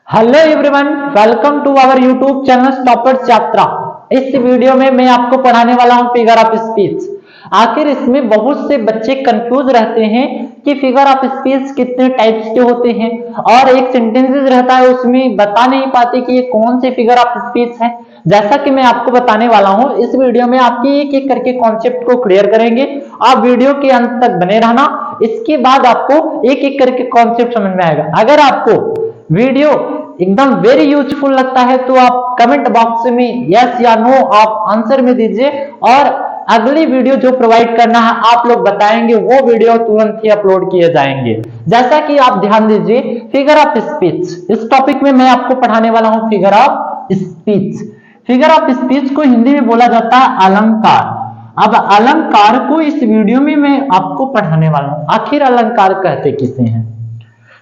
Hello everyone, welcome to our YouTube channel toppers Yatra. इस video में मैं आपको पढ़ाने वाला हूं फिगर ऑफ स्पीच। आखिर इसमें बहुत से बच्चे कंफ्यूज रहते हैं कि फिगर ऑफ स्पीच कितने टाइप्स के होते हैं और एक सेंटेंसेस रहता है उसमें बता नहीं पाते कि ये कौन से फिगर ऑफ स्पीच है। जैसा कि मैं आपको बताने वाला हूं इस वीडियो में आपकी एक एक करके कॉन्सेप्ट को क्लियर करेंगे। आप वीडियो के अंत तक बने रहना, इसके बाद आपको एक एक करके कॉन्सेप्ट समझ में आएगा। अगर आपको वीडियो एकदम वेरी यूजफुल लगता है तो आप कमेंट बॉक्स में यस या नो आप आंसर में दीजिए और अगली वीडियो जो प्रोवाइड करना है आप लोग बताएंगे, वो वीडियो तुरंत ही अपलोड किए जाएंगे। जैसा कि आप ध्यान दीजिए, फिगर ऑफ स्पीच इस टॉपिक में मैं आपको पढ़ाने वाला हूं। Figure of speech, figure of speech को हिंदी में बोला जाता है अलंकार। अब अलंकार को इस वीडियो में मैं आपको पढ़ाने वाला हूं। आखिर अलंकार कहते किसे हैं,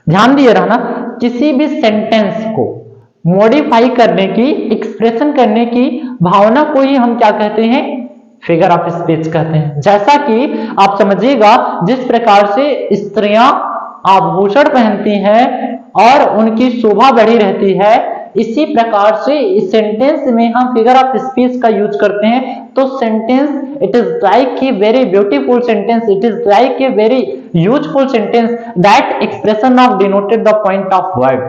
ध्यान दिए रहना। किसी भी सेंटेंस को मॉडिफाई करने की, एक्सप्रेशन करने की भावना को ही हम क्या कहते हैं, फिगर ऑफ स्पीच कहते हैं। जैसा कि आप समझिएगा, जिस प्रकार से स्त्रियां आभूषण पहनती हैं और उनकी शोभा बढ़ी रहती है, इसी प्रकार से इस सेंटेंस में हम फिगर ऑफ स्पीच का यूज करते हैं। तो sentence it is like a very beautiful sentence, it is like a very useful sentence that expression of denoted the point of word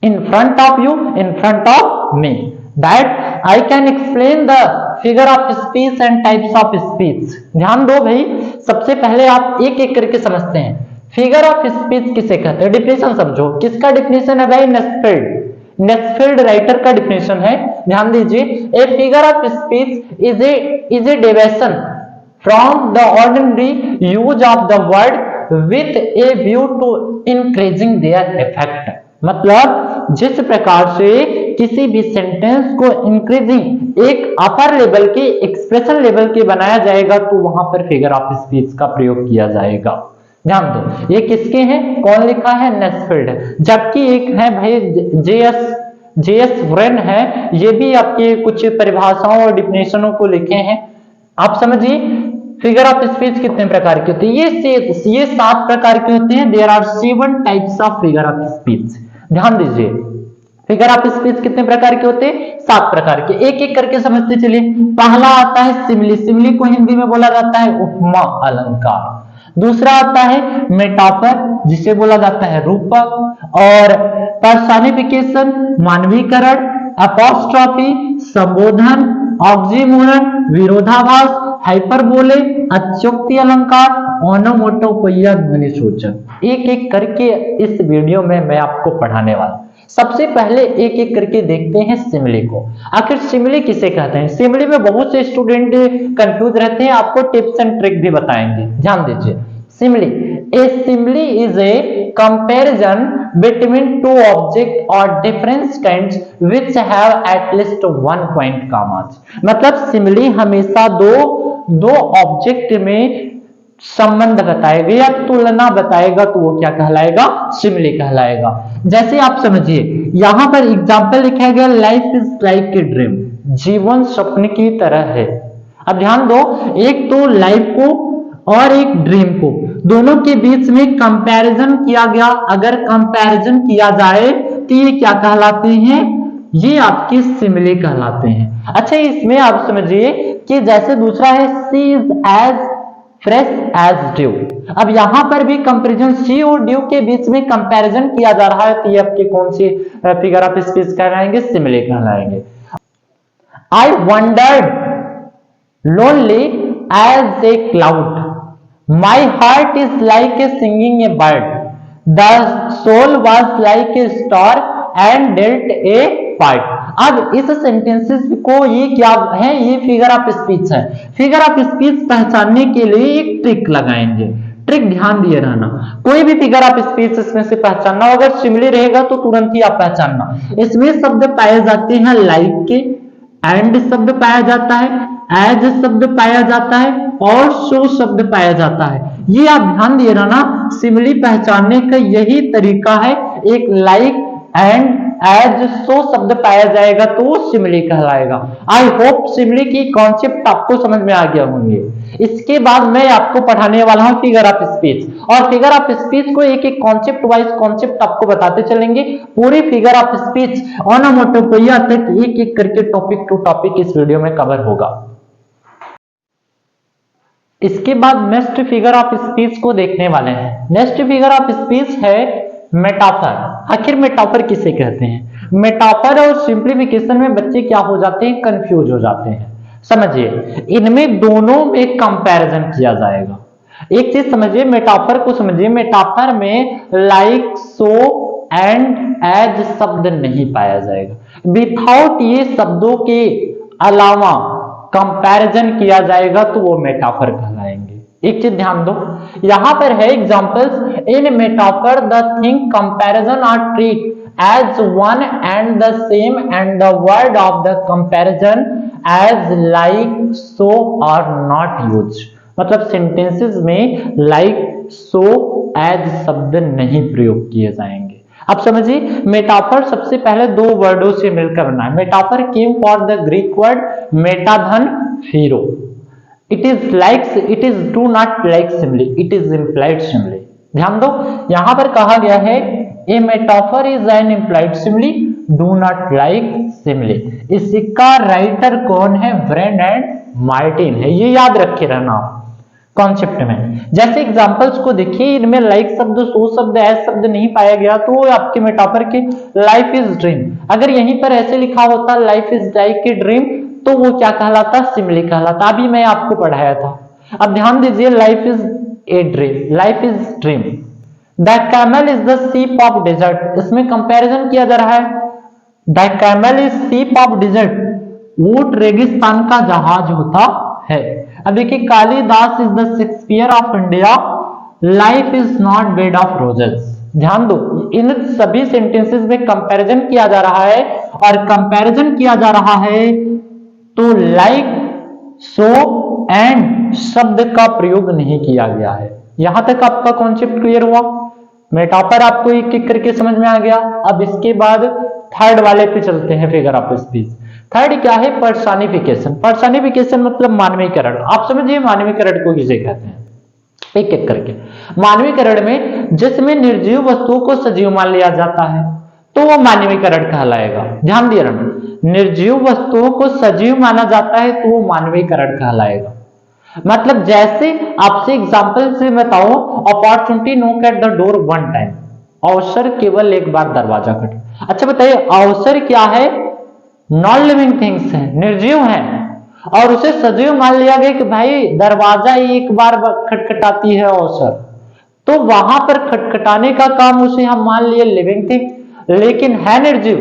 in front of you, in front of me, that I can explain the figure of speech and types of speech। ध्यान दो भाई, सबसे पहले आप एक एक करके समझते हैं फिगर ऑफ स्पीच किसे कहते हैं। डिफिनेशन समझो, किसका डिफिनेशन है भाई, नेस्फील्ड राइटर का डिफिनेशन है। ध्यान दीजिए, a figure of speech is a deviation from the ordinary use of the word with a view to increasing their effect. मतलब जिस प्रकार से किसी भी सेंटेंस को इंक्रीजिंग एक अपर लेवल के, एक्सप्रेशन लेवल के बनाया जाएगा तो वहां पर फिगर ऑफ स्पीच का प्रयोग किया जाएगा। ध्यान दो, ये किसके हैं, कौन लिखा है, नेस्फील्ड। जबकि एक है भाई जेएस व्रेन है, ये भी आपके कुछ परिभाषाओं और डिफिनेशनों को लिखे हैं। आप समझिए फिगर ऑफ स्पीच कितने प्रकार के होते हैं, ये 7 प्रकार के होते हैं। There are 7 types of figure of speech. ध्यान दीजिए, फिगर ऑफ स्पीच कितने प्रकार के होते हैं, 7 प्रकार के। एक एक करके समझते चलिए। पहला आता है सिमिली, सिमिली को हिंदी में बोला जाता है उपमा अलंकार। दूसरा आता है मेटाफर, जिसे बोला जाता है रूपक। और पर्सोनिफिकेशन मानवीकरण, अपॉस्ट्रॉफी संबोधन, ऑक्सीमोरन विरोधाभास, हाइपरबोले अत्युक्ति अलंकार, ओनोमोटोपोइया ध्वनि सूचक। एक एक करके इस वीडियो में मैं आपको पढ़ाने वाला। सबसे पहले एक एक करके देखते हैं सिमिली को। आखिर सिमिली किसे कहते हैं। सिमिली में बहुत से स्टूडेंट कंफ्यूज रहते हैं, आपको टिप्स एंड ट्रिक भी बताएंगे। ध्यान दीजिए, simile, a simile is a comparison between two object or different kinds which have at least 1 point common. मतलब सिमिली हमेशा दो ऑब्जेक्ट में संबंध बताएगा या तुलना बताएगा तो वो क्या कहलाएगा, सिमिली कहलाएगा। जैसे आप समझिए, यहां पर एग्जांपल लिखा गया, life is like a dream, जीवन स्वप्न की तरह है। अब ध्यान दो, एक तो लाइफ को और एक ड्रीम को, दोनों के बीच में कंपैरिजन किया गया। अगर कंपैरिजन किया जाए तो ये क्या कहलाते हैं, ये आपके सिमिली कहलाते हैं। अच्छा, इसमें आप समझिए कि जैसे दूसरा है she is as fresh as dew. अब यहां पर भी कंपैरिजन, सी और ड्यू के बीच में कंपैरिजन किया जा रहा है तो ये आपके कौन से फिगर ऑफ स्पीच कहलाएंगे, सिमिली कहलाएंगे। I wandered lonely as a cloud, my heart is like a singing a bird, the soul was like a star and dwelt apart. अब इस सेंटेंसेस को, ये क्या है, ये फिगर ऑफ स्पीच है। फिगर ऑफ स्पीच पहचानने के लिए एक ट्रिक लगाएंगे। ट्रिक ध्यान दिए रहना, कोई भी फिगर ऑफ स्पीच इसमें से पहचानना, अगर सिमिली रहेगा तो तुरंत ही आप पहचानना। इसमें शब्द पाए जाते हैं लाइक के, एंड शब्द पाया जाता है, एज शब्द पाया जाता है और सो शब्द पाया जाता है। ये आप ध्यान दिए रहना, सिमिली पहचानने का यही तरीका है। एक लाइक एंड एज सो शब्द पाया जाएगा तो वो सिमिली कहलाएगा। आई होप सिमिली की कॉन्सेप्ट आपको समझ में आ गया होंगे। इसके बाद मैं आपको पढ़ाने वाला हूं फिगर ऑफ स्पीच, और फिगर ऑफ स्पीच को एक एक कॉन्सेप्ट वाइज कॉन्सेप्ट आपको बताते चलेंगे। पूरी फिगर ऑफ स्पीच ओनोमोटोपोइया तक एक एक करके टॉपिक टू टॉपिक इस वीडियो में कवर होगा। इसके बाद नेक्स्ट फिगर ऑफ स्पीच को देखने वाले हैं। नेक्स्ट फिगर ऑफ स्पीच है मेटाफर। आखिर मेटाफर किसे कहते हैं? मेटाफर और सिंप्लीफिकेशन में बच्चे क्या हो जाते हैं? कंफ्यूज हो जाते हैं। समझिए, इनमें दोनों में कंपैरिजन किया जाएगा। एक चीज समझिए, मेटाफर को समझिए। मेटाफर में लाइक, सो एंड एज शब्द नहीं पाया जाएगा। विदाउट ये शब्दों के अलावा कंपैरिजन किया जाएगा तो वो मेटाफर कहलाएंगे। एक चीज ध्यान दो, यहां पर है examples. In metaphor the thing comparison are treat as one and the same and the word of the comparison as like, so or not use. मतलब सेंटेंसेस में लाइक, सो, एज शब्द नहीं प्रयोग किए जाएंगे। अब समझिए, मेटाफर सबसे पहले दो वर्डों से मिलकर बना है। Metaphor came for the Greek word metapherein. It is likes, it is do not like simile, it is implied simile. ध्यान दो, यहां पर कहा गया है a metaphor is an implied simile, do not like simile. इसका writer कौन है? ब्रेन एंड मार्टिन है। ये याद रखे रहना कॉन्सेप्ट में। जैसे एग्जांपल्स को देखिए, इनमें लाइक शब्द, सो शब्द, एज शब्द नहीं पाया गया तो आपके मेटाफर के लाइफ इज ड्रीम। अगर यहीं पर ऐसे लिखा होता life is like a dream तो वो क्या कहलाता? सिमिली कहलाता। अभी मैं आपको पढ़ाया था। अब ध्यान दीजिए, life is a dream, life is dream. The camel is the sheep of desert. इसमें कंपैरिजन किया जा रहा है। The camel is sheep of desert. ऊंट रेगिस्तान का जहाज होता है। अब देखिए, Kalidas is the Shakespeare of India, life is not bed of roses. ध्यान दो, इन सभी सेंटेंसेस में कंपैरिजन किया जा रहा है, और कंपैरिजन किया जा रहा है तो लाइक, सो एंड शब्द का प्रयोग नहीं किया गया है। यहां तक आपका कॉन्सेप्ट क्लियर हुआ? मेटाफर आपको एक एक करके समझ में आ गया। अब इसके बाद थर्ड वाले पे चलते हैं, फिगर ऑफ स्पीच। थर्ड क्या है? पर्सनिफिकेशन। पर्सनिफिकेशन मतलब मानवीकरण। आप समझिए मानवीकरण को किसे कहते हैं, एक एक करके। मानवीकरण में जिसमें निर्जीव वस्तुओं को सजीव मान लिया जाता है तो वो मानवीकरण कहलाएगा। ध्यान दिए रहना, निर्जीव वस्तुओं को सजीव माना जाता है तो वो मानवीकरण कहलाएगा। मतलब जैसे आपसे एग्जांपल से बताओ, opportunity knock at the door one time. अवसर केवल एक बार दरवाजा खटखटाता। अच्छा बताइए, अवसर क्या है? नॉन लिविंग थिंग्स है, निर्जीव है, और उसे सजीव मान लिया गया कि भाई दरवाजा एक बार खटखटाती है अवसर, तो वहां पर खटखटाने का काम उसे हम मान लिए लिविंग थिंग, लेकिन है निर्जीव।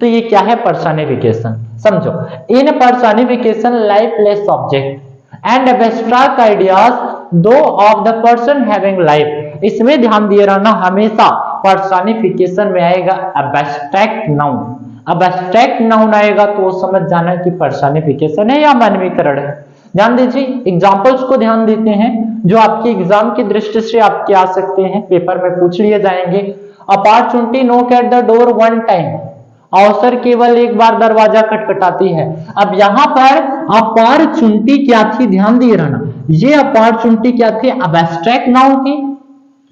तो ये क्या है? पर्सनिफिकेशन। समझो, in personification lifeless object and abstract ideas do of the person having life. इसमें ध्यान दिए रहना, हमेशा पर्सनिफिकेशन में आएगा एब्स्ट्रैक्ट नाउन। अब एब्स्ट्रैक्ट नाउन आएगा तो वो समझ जाना कि पर्सनिफिकेशन है या मानवीकरण है। ध्यान दीजिए, एग्जांपल्स को ध्यान देते हैं जो आपके एग्जाम की दृष्टि से आपके आ सकते हैं, पेपर में पूछ लिए जाएंगे। Opportunity knock at the door one time. अवसर केवल एक बार दरवाजा खटखटाती है। अब यहां पर अपॉर्चुनिटी क्या थी? ध्यान दिए रहना, ये अपॉर्चुनिटी क्या थी? एब्स्ट्रैक्ट नाउन थी।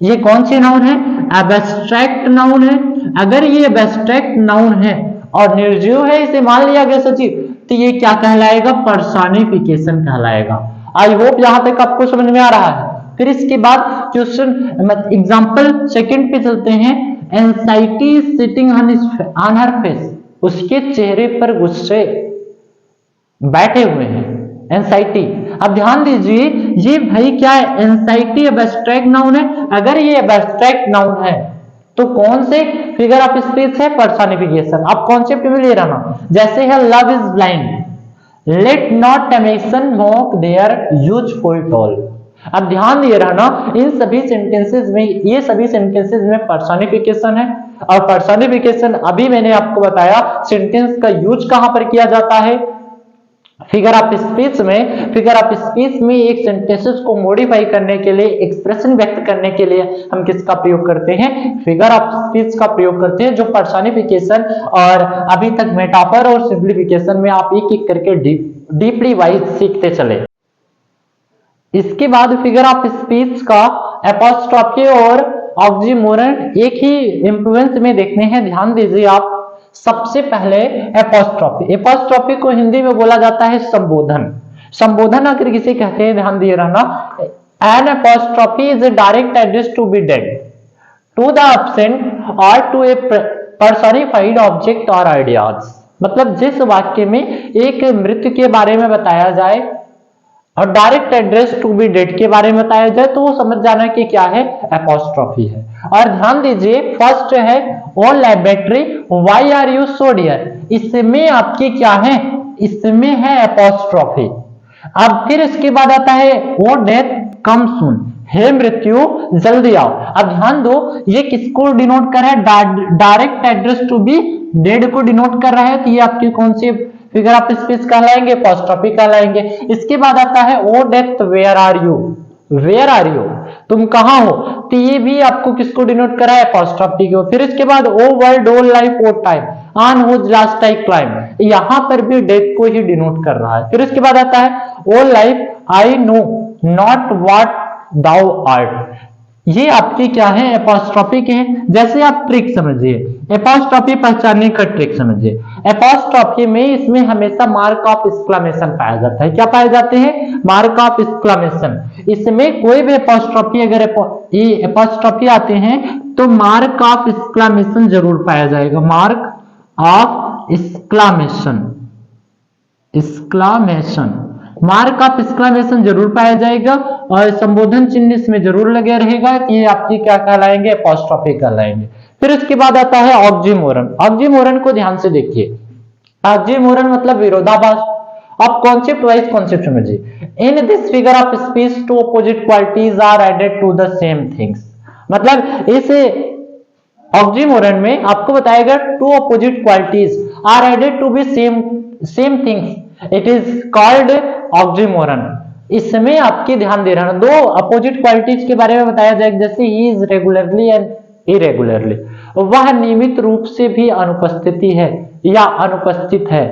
ये कौन सी नाउन है? एब्स्ट्रैक्ट नाउन है। अगर ये एब्स्ट्रैक्ट नाउन है और निर्जीव है, इसे मान लिया गया सजीव, तो ये क्या कहलाएगा? पर्सनिफिकेशन कहलाएगा। आई होप यहां तक आपको समझ में आ रहा है। फिर इसके बाद क्वेश्चन एग्जांपल सेकंड पे चलते हैं। Anxiety sitting on her face. उसके चेहरे पर गुस्से बैठे हुए हैं, एंजाइटी। अब ध्यान दीजिए, ये भाई क्या है? एंजाइटी एब्स्ट्रैक्ट नाउन है। अगर ये एब्स्ट्रैक्ट नाउन है तो कौन से फिगर ऑफ स्पीच है? पर्सनिफिकेशन। अब कॉन्सेप्ट में ले रहना, जैसे है love is blind, let not temptation mock their useful toil. अब ध्यान दिए रहना, इन सभी सेंटेंसेस में, ये सभी सेंटेंसेस में पर्सनिफिकेशन है। और पर्सनिफिकेशन अभी मैंने आपको बताया सेंटेंस का यूज कहां पर किया जाता है? फिगर ऑफ स्पीच में एक सेंटेंसेस को मॉडिफाई करने के लिए, एक्सप्रेशन व्यक्त करने के लिए हम किसका प्रयोग करते हैं? फिगर ऑफ स्पीच का प्रयोग करते हैं, जो पर्सोनिफिकेशन और अभी तक मेटाफर और सिंप्लीफिकेशन में आप एक एक करके डीपली वाइज सीखते चले। इसके बाद फिगर ऑफ स्पीच का एपोस्ट्रोफी और ऑक्सीमोरन एक ही इंफ्लुएंस में देखने हैं। ध्यान दीजिए आप, सबसे पहले एपोस्ट्रोफी को हिंदी में बोला जाता है संबोधन अगर किसे कहते हैं, ध्यान दिए रहना। An apostrophe is a direct address to be dead, to the absent और टू ए पर्सोनिफाइड ऑब्जेक्ट और आइडियाज। मतलब जिस वाक्य में एक मृत्यु के बारे में बताया जाए और direct address to be dead के बारे में बताया जाए तो वो समझ जाना कि क्या है, एपोस्ट्रोफी है। और ध्यान दीजिए, फर्स्ट है O laboratory why are you so dear, इसमें आपकी क्या है, इसमें है एपोस्ट्रोफी। अब फिर इसके बाद आता है ओ डेथ कम सून, हे मृत्यु जल्दी आओ। अब ध्यान दो, ये किसको डिनोट कर रहा है? Direct address to be dead को डिनोट कर रहा है। तो ये आपकी कौन सी फिगर ऑफ स्पीच कहलाएंगे? एपोस्ट्रोफी कहलाएंगे। इसके बाद आता है O death where are you, तुम कहां हो, तो ये भी आपको किसको डिनोट करा है? एपोस्ट्रोफी को। फिर इसके बाद O world O life O time on whose last I climb, यहां पर भी डेथ को ही डिनोट कर रहा है। फिर इसके बाद आता है O life I know not what thou art, ये आपके क्या है? एपोस्ट्रोफी के हैं। जैसे आप ट्रिक समझिए, एपोस्ट्रोफी पहचानने का ट्रिक समझिए। एपोस्ट्रोफी में इसमें हमेशा मार्क ऑफ एक्सक्लेमेशन पाया जाता है। क्या पाए जाते हैं? Mark of exclamation. इसमें कोई भी एपोस्ट्रोफी अगर एपोस्ट्रोफी आते हैं तो मार्क ऑफ एक्सक्लेमेशन जरूर पाया जाएगा। Mark of mark of exclamation जरूर पाया जाएगा और संबोधन चिन्ह इसमें जरूर लगे रहेगा कि ये आपकी क्या कहलाएंगे? एपोस्ट्रोफी कहलाएंगे। फिर इसके बाद आता है ऑक्सीमोरन को ध्यान से देखिए। ऑक्सीमोरन मतलब विरोधाभास। अब कॉन्सेप्ट वाइज कॉन्सेप्ट समझिए। In this figure of speech two opposite qualities are added to the same things, मतलब इस ऑक्सीमोरन में आपको बताएगा two opposite qualities are added to be same things, it is called oxymoron. इसमें आपके ध्यान दे रहा, दो अपोजिट क्वालिटीज के बारे में बताया जाएगा। जैसे he is regularly and irregularly, वह नियमित रूप से भी अनुपस्थिति है या अनुपस्थित है,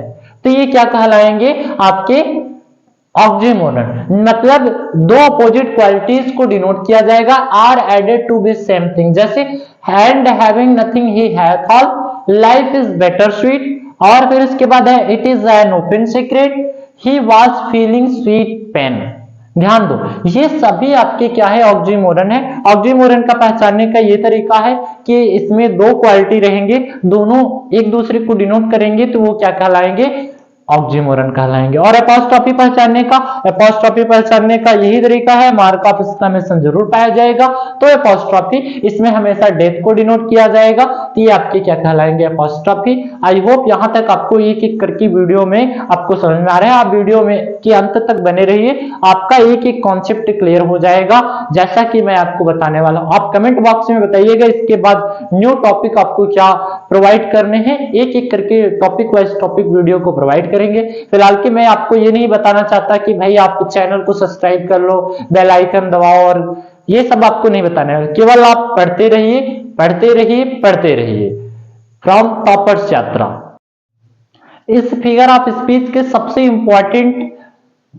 तो ये क्या कहलाएंगे? आपके ऑक्सीमोरन। मतलब दो अपोजिट क्वालिटीज को डिनोट किया जाएगा, are added to be same thing. जैसे and having nothing he hath all, life is better sweet, और फिर इसके बाद है it is an open secret, he was feeling sweet pain. ध्यान दो, ये सभी आपके क्या है? ऑक्सीमोरन है। ऑक्सीमोरन का पहचानने का ये तरीका है कि इसमें दो क्वालिटी रहेंगे, दोनों एक दूसरे को डिनोट करेंगे, तो वो क्या कहलाएंगे? ऑक्सीमोरन कहलाएंगे। और एपोस्ट्रोफी पहचानने का यही तरीका है, मार्क ऑफ एक्सक्लेमेशन जरूर पाया जाएगा, तो एपोस्ट्रोफी इसमें हमेशा डेथ को डिनोट किया जाएगा, तो ये आपके क्या कहलाएंगे? एपोस्ट्रोफी। आई होप यहां तक आपको एक एक करके वीडियो में आपको समझ में आ रहा है। आप वीडियो में के अंत तक बने रहिए, आपका एक एक कॉन्सेप्ट क्लियर हो जाएगा जैसा कि मैं आपको बताने वाला हूं। आप कमेंट बॉक्स में बताइएगा इसके बाद न्यू टॉपिक आपको क्या प्रोवाइड करने हैं, एक एक करके टॉपिक वाइज टॉपिक वीडियो को प्रोवाइड करेंगे। फिलहाल कि मैं आपको ये नहीं बताना चाहता कि भाई आप चैनल को सब्सक्राइब कर लो, बेल आइकन दबाओ, और ये सब आपको नहीं बताना है। केवल आप पढ़ते रहिए फ्रॉम टॉपर्स यात्रा। इस फिगर ऑफ स्पीच के सबसे इंपॉर्टेंट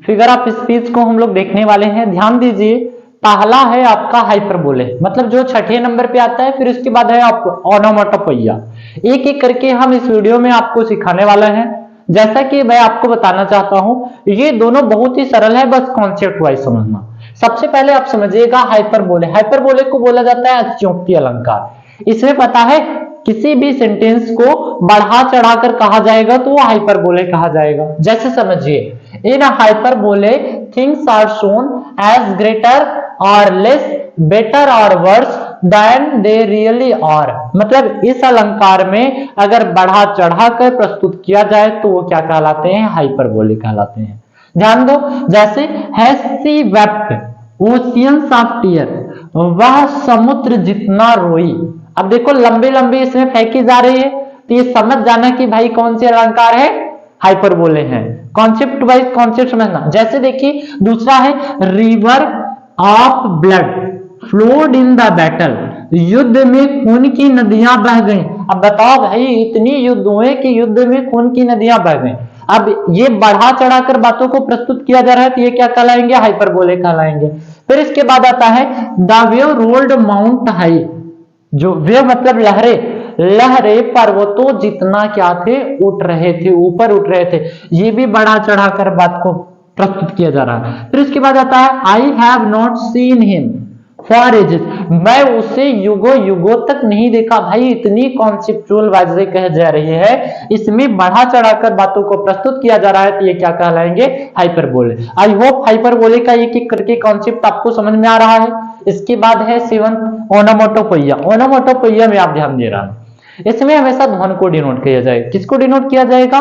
फिगर ऑफ स्पीच को हम लोग देखने वाले हैं। ध्यान दीजिए, पहला है आपका हाइपरबोले, मतलब जो छठे नंबर पे आता है। फिर इसके बाद है ओनोमाटोपोइया। एक एक करके हम इस वीडियो में आपको सिखाने वाले हैं। जैसा कि मैं आपको बताना चाहता हूं, ये दोनों बहुत ही सरल है, बस कॉन्सेप्ट वाइज समझना। सबसे पहले आप समझिएगा हाइपरबोले को बोला जाता है अतिशयोक्ति अलंकार। इसमें पता है किसी भी सेंटेंस को बढ़ा चढ़ाकर कहा जाएगा तो वो हाइपरबोले कहा जाएगा। जैसे समझिए, in hyperbole things are shown as greater or less, better or worse than they really are. मतलब इस अलंकार में अगर बढ़ा चढ़ाकर प्रस्तुत किया जाए तो वो क्या कहलाते हैं? हाइपरबोले कहलाते हैं। ध्यान दो, जैसे has she wept oceans of tear, वह समुद्र जितना रोई। अब देखो लंबी लंबी इसमें फेंकी जा रही है, तो ये समझ जाना कि भाई कौन सी अलंकार है? हाइपरबोले हैं। कॉन्सेप्ट वाइज कॉन्सेप्ट समझना। जैसे देखिए दूसरा है river of blood flowed in the battle, युद्ध में खून की नदियां बह गईं। अब बताओ भाई, इतनी युद्ध हुए कि युद्ध में खून की नदियां बह गईं। अब ये बढ़ा चढ़ाकर बातों को प्रस्तुत किया जा रहा है तो ये क्या कहलाएंगे? हाइपरबोले कहलाएंगे। फिर इसके बाद आता है the wave rolled mount high, जो वेव मतलब लहरें, लहरें पर्वतों जितना क्या थे, उठ रहे थे, ऊपर उठ रहे थे। ये भी बढ़ा चढ़ाकर बात को प्रस्तुत किया जा रहा है। फिर इसके बाद आता है I have not seen him for ages, मैं उसे युगों युगों तक नहीं देखा। भाई इतनी कॉन्सेप्चुअल बातें कह जा रही है, इसमें बढ़ा चढ़ाकर बातों को प्रस्तुत किया जा रहा है तो ये क्या कहलाएंगे? हाइपरबोले। आई होप हाइपरबोले का एक एक करके कॉन्सेप्ट आपको समझ में आ रहा है। इसके बाद है सेवंथ ओनोमोटोपोइया। ओनोमोटोपोइया में आप ध्यान दे रहा है, इसमें हमेशा ध्वनि को डिनोट किया जाएगा। किसको डिनोट किया जाएगा?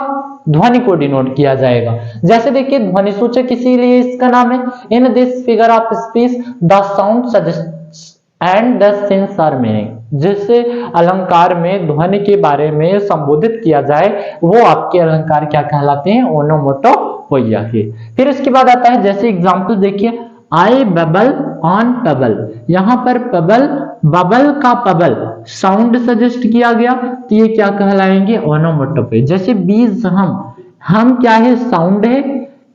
ध्वनि को डिनोट किया जाएगा। जैसे देखिए ध्वनि सूचक इसीलिए इसका नाम है। In this figure of speech the sound suggest and the sense or meaning. जिससे अलंकार में ध्वनि के बारे में संबोधित किया जाए वो आपके अलंकार क्या कहलाते हैं? ओनोमोटोपोइया के। फिर इसके बाद आता है, जैसे एग्जाम्पल देखिए आई बबल ऑन पबल, यहां पर पबल, बबल का पबल साउंड सजेस्ट किया गया तो ये क्या कहलाएंगे? ओनोमोटोपोइया। जैसे बीज हम क्या है? साउंड है,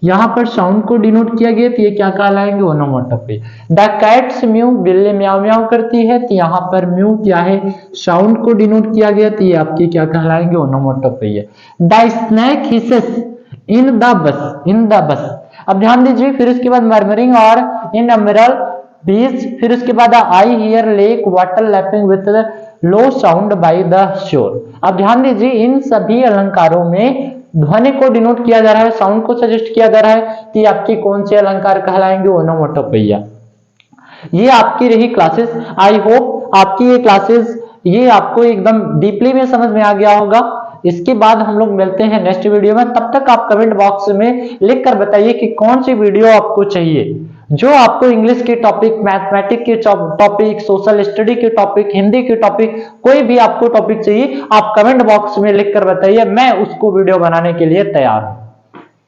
यहां पर साउंड को डिनोट किया गया तो ये क्या कहलाएंगे? ओनोमोटोपोइया। द कैट्स म्यू, बिल्ली म्याऊ म्याऊ करती है तो यहाँ पर म्यू क्या है? साउंड को डिनोट किया गया तो ये आपके क्या कहलाएंगे? Onomatopoeia. The snake hisses in the bush, in the बस। अब ध्यान दीजिए, फिर इसके बाद मर्मरिंग और इन अमरल बीच। फिर उसके बाद I hear lake water lapping with low sound by the shore. अब ध्यान दीजिए, इन सभी अलंकारों में ध्वनि को डिनोट किया जा रहा है, साउंड को सजेस्ट किया जा रहा है कि आपके कौन से अलंकार कहलाएंगे? ओनोमोटोपोइया। ये आपकी रही क्लासेस। आई होप आपकी ये क्लासेस ये आपको एकदम डीपली में समझ में आ गया होगा। इसके बाद हम लोग मिलते हैं नेक्स्ट वीडियो में। तब तक आप कमेंट बॉक्स में लिखकर बताइए कि कौन सी वीडियो आपको चाहिए। जो आपको इंग्लिश के टॉपिक, मैथमेटिक्स के टॉपिक, सोशल स्टडी के टॉपिक, हिंदी के टॉपिक, कोई भी आपको टॉपिक चाहिए आप कमेंट बॉक्स में लिखकर बताइए, मैं उसको वीडियो बनाने के लिए तैयार हूं।